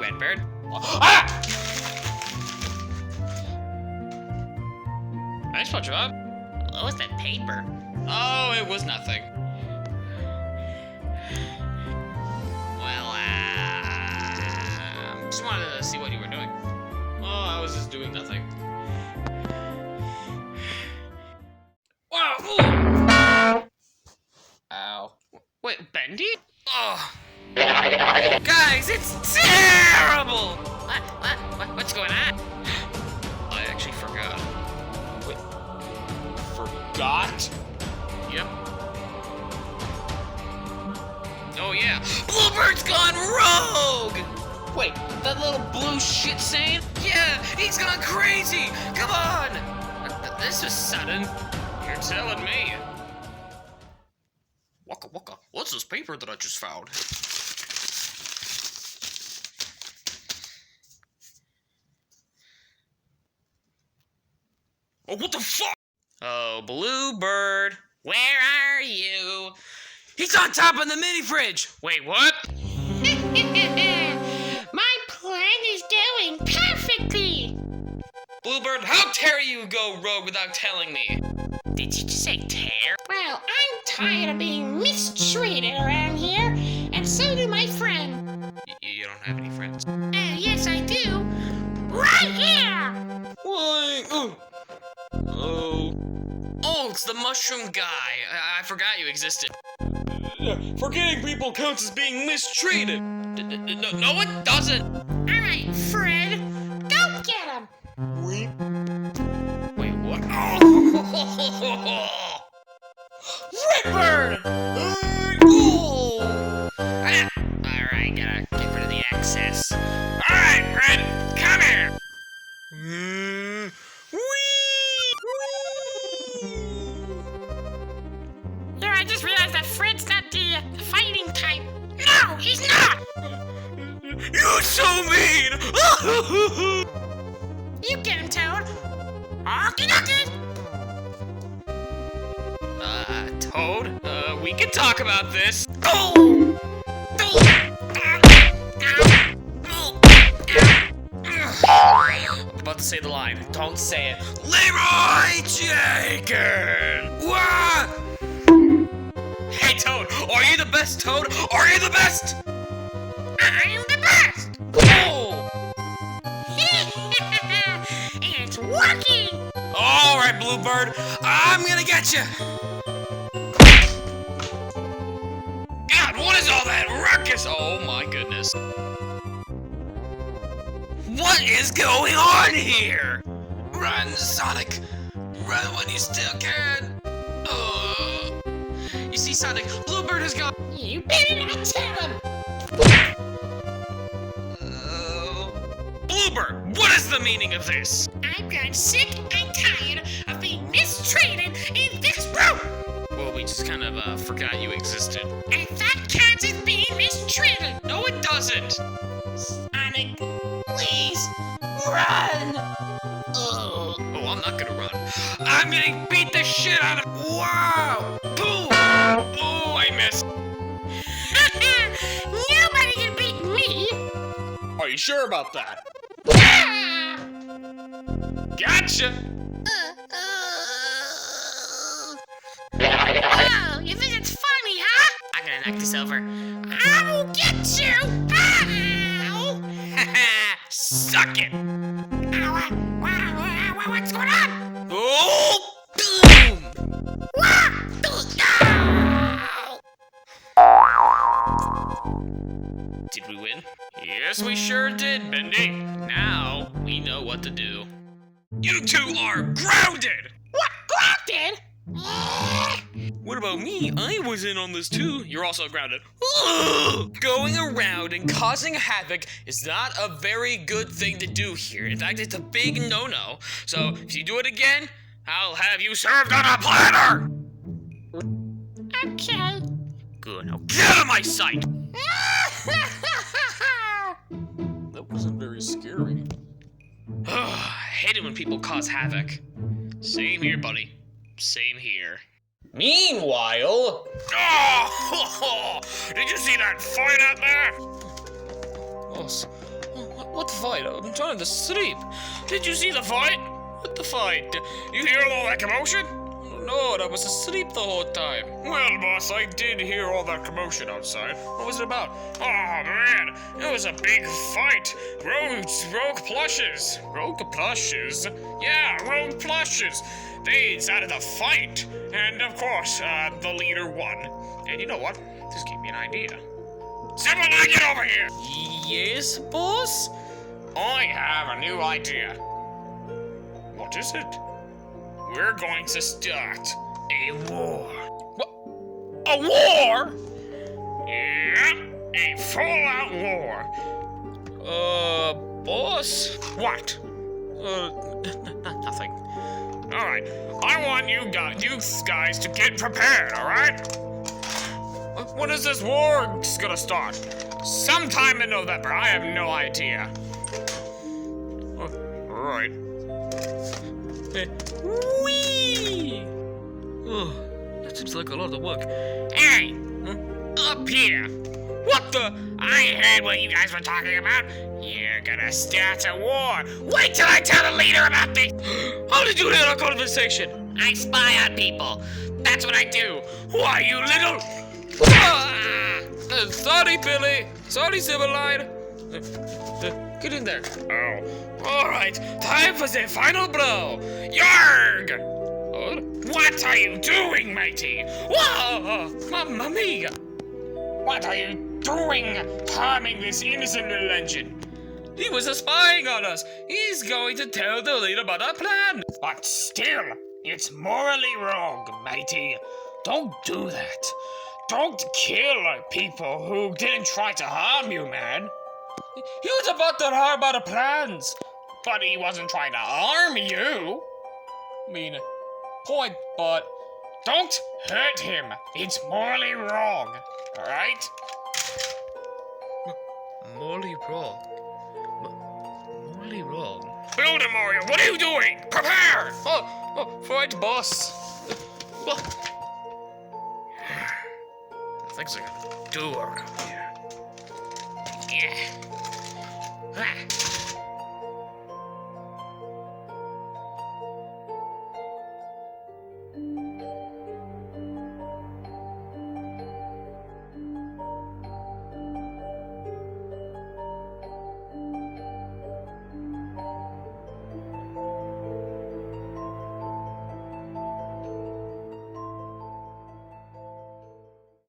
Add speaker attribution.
Speaker 1: Redbird. Ah! Nice spot job. What was that paper? Oh, it was nothing. Well, just wanted to see what you were doing. Oh, I was just doing nothing. Wow! Ooh. Ow. Wait, Bendy? Oh. Guys, it's terrible! What's going on? I actually forgot. Wait. Forgot? Yep. Oh yeah. Bluebird's gone rogue! Wait, that little blue shit stain? Yeah, he's gone crazy! Come on! This was sudden. You're telling me. Waka waka. What's this paper that I just found? Oh, what the fuck? Oh, Bluebird, where are you? He's on top of the mini fridge. Wait, what?
Speaker 2: My plan is going perfectly.
Speaker 1: Bluebird, how dare you go rogue without telling me? Did you just say tear?
Speaker 2: Well, I'm tired of being mistreated around here, and so do my friend.
Speaker 1: You don't have any friends.
Speaker 2: Yes, I do. Right here!
Speaker 1: Why? Oh, it's the mushroom guy. I forgot you existed. Forgetting people counts as being mistreated. No, it doesn't.
Speaker 2: All right, Fred, go get him.
Speaker 1: Wait, what? Oh! Redbird! Alright, gotta get rid of the excess. Alright, Fred, come here!
Speaker 2: Here, I just realized that Fred's not the fighting type. No, he's not!
Speaker 1: You're so mean!
Speaker 2: You get him, Toad. Okie dokie!
Speaker 1: Toad, we can talk about this.
Speaker 2: Oh!
Speaker 1: I'm about to say the line. Don't say it. Leroy Jenkins! What? Hey, Toad, are you the best, Toad? Are you the best?
Speaker 2: I am the best!
Speaker 1: Oh!
Speaker 2: It's working!
Speaker 1: All right, Bluebird, I'm gonna get you. God, what is all that ruckus? Oh my goodness. What is going on here? Run, Sonic. Run when you still can. You see, Sonic, Bluebird has gone.
Speaker 2: You better not tell him!
Speaker 1: Bluebird, what is the meaning of this?
Speaker 2: I've gotten sick and tired of being mistreated in this room!
Speaker 1: Well, we just kind of forgot you existed.
Speaker 2: And that counts as being mistreated!
Speaker 1: No, it doesn't.
Speaker 2: Sonic, please, run!
Speaker 1: Oh, I'm not gonna run. I'm getting beat the shit out of. Wow! Boom! Oh, I missed.
Speaker 2: Nobody can beat me!
Speaker 1: Are you sure about that?
Speaker 2: Ah!
Speaker 1: Gotcha!
Speaker 2: Oh, you think it's funny, huh?
Speaker 1: I'm gonna knock this over.
Speaker 2: I'll get you! Ow!
Speaker 1: Suck it!
Speaker 2: Ow, what's going on?
Speaker 1: Oh! Boom! Did we win? Yes, we sure did, Bendy. Now, we know what to do. You two are grounded!
Speaker 2: What, grounded?
Speaker 1: What about me? I was in on this too. You're also grounded. Ugh! Going around and causing havoc is not a very good thing to do here. In fact, it's a big no-no. So, if you do it again, I'll have you served on a platter!
Speaker 2: Okay.
Speaker 1: Good, now get out of my sight! That wasn't very scary. Hate it when people cause havoc. Same here, buddy. Same here. Meanwhile... Oh! Did you see that fight out there? What fight? I'm trying to sleep. Did you see the fight? What the fight? You hear all that commotion? No, I was asleep the whole time. Well, boss, I did hear all that commotion outside. What was it about? Oh, man, it was a big fight. Rogue plushes. Rogue plushes? Yeah, rogue plushes. They decided to fight. And, of course, the leader won. And you know what? This gave me an idea. Sapphire, get over here! Yes, boss? I have a new idea. What is it? We're going to start a war. What? A war? Yeah, a full-out war. Boss? What? Nothing. Alright, I want you guys to get prepared, alright? When is this war gonna start? Sometime in November, I have no idea. Alright. Whee! Oh, that seems like a lot of work. Hey! Up here! What the? I heard what you guys were talking about. You're gonna start a war. Wait till I tell the leader about this! How did you hear our conversation? I spy on people. That's what I do. Why, you little... sorry, Billy. Sorry, Silverline. Get in there. Oh. Alright, time for the final blow. Yarg! What are you doing, matey? Whoa! Mamma mia! What are you doing, harming this innocent little engine? He was spying on us. He's going to tell the leader about our plan. But still, it's morally wrong, matey. Don't do that. Don't kill people who didn't try to harm you, man. He was about to harm our plans. But he wasn't trying to harm you. I mean, point, but don't hurt him. It's morally wrong. Alright? Morally wrong? Morally wrong? Builder Mario, what are you doing? Prepare! Right, boss. Things are gonna do around here. Yeah.